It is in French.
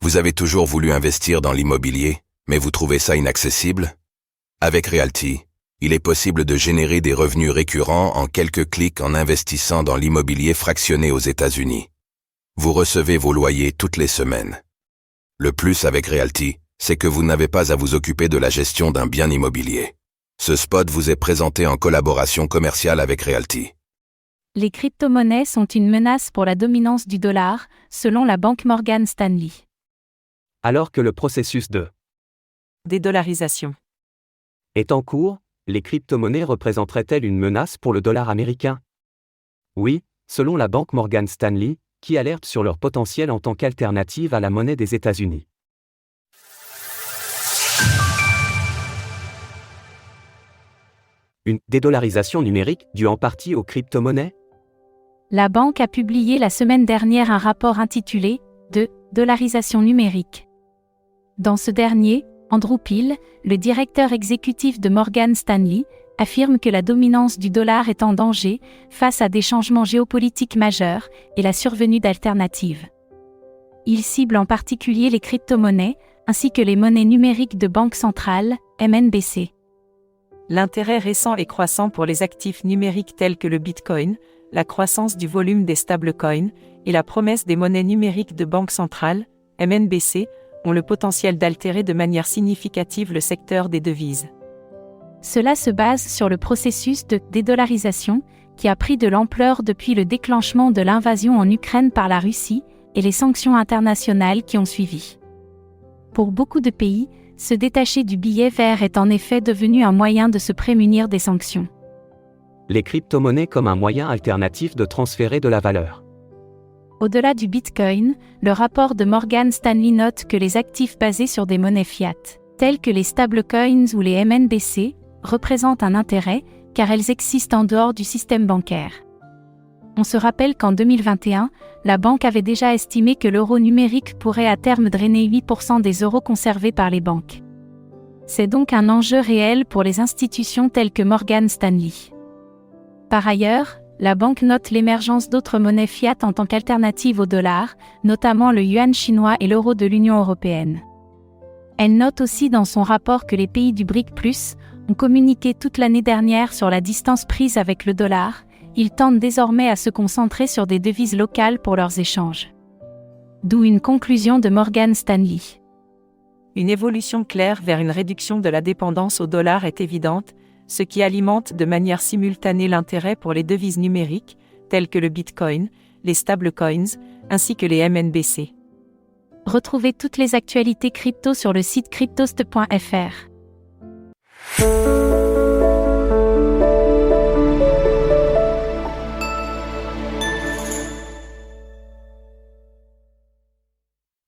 Vous avez toujours voulu investir dans l'immobilier, mais vous trouvez ça inaccessible? Avec Realty, il est possible de générer des revenus récurrents en quelques clics en investissant dans l'immobilier fractionné aux États-Unis. Vous recevez vos loyers toutes les semaines. Le plus avec Realty, c'est que vous n'avez pas à vous occuper de la gestion d'un bien immobilier. Ce spot vous est présenté en collaboration commerciale avec Realty. Les crypto-monnaies sont une menace pour la dominance du dollar, selon la banque Morgan Stanley. Alors que le processus de dédollarisation est en cours, les crypto-monnaies représenteraient-elles une menace pour le dollar américain? Oui, selon la banque Morgan Stanley, qui alerte sur leur potentiel en tant qu'alternative à la monnaie des États-Unis. Une dédollarisation numérique due en partie aux crypto-monnaies? La banque a publié la semaine dernière un rapport intitulé « De dollarisation numérique ». Dans ce dernier, Andrew Peel, le directeur exécutif de Morgan Stanley, affirme que la dominance du dollar est en danger face à des changements géopolitiques majeurs et la survenue d'alternatives. Il cible en particulier les crypto-monnaies, ainsi que les monnaies numériques de banque centrale, MNBC. L'intérêt récent et croissant pour les actifs numériques tels que le Bitcoin, la croissance du volume des stablecoins et la promesse des monnaies numériques de banque centrale, MNBC, ont le potentiel d'altérer de manière significative le secteur des devises. Cela se base sur le processus de dédollarisation qui a pris de l'ampleur depuis le déclenchement de l'invasion en Ukraine par la Russie et les sanctions internationales qui ont suivi. Pour beaucoup de pays, se détacher du billet vert est en effet devenu un moyen de se prémunir des sanctions. Les crypto-monnaies comme un moyen alternatif de transférer de la valeur. Au-delà du Bitcoin, le rapport de Morgan Stanley note que les actifs basés sur des monnaies fiat, tels que les stablecoins ou les MNBC, représentent un intérêt, car elles existent en dehors du système bancaire. On se rappelle qu'en 2021, la banque avait déjà estimé que l'euro numérique pourrait à terme drainer 8% des euros conservés par les banques. C'est donc un enjeu réel pour les institutions telles que Morgan Stanley. Par ailleurs, la banque note l'émergence d'autres monnaies fiat en tant qu'alternative au dollar, notamment le yuan chinois et l'euro de l'Union européenne. Elle note aussi dans son rapport que les pays du BRIC+, ont communiqué toute l'année dernière sur la distance prise avec le dollar. Ils tentent désormais à se concentrer sur des devises locales pour leurs échanges. D'où une conclusion de Morgan Stanley. Une évolution claire vers une réduction de la dépendance au dollar est évidente, ce qui alimente de manière simultanée l'intérêt pour les devises numériques, telles que le Bitcoin, les stablecoins, ainsi que les MNBC. Retrouvez toutes les actualités crypto sur le site cryptost.fr.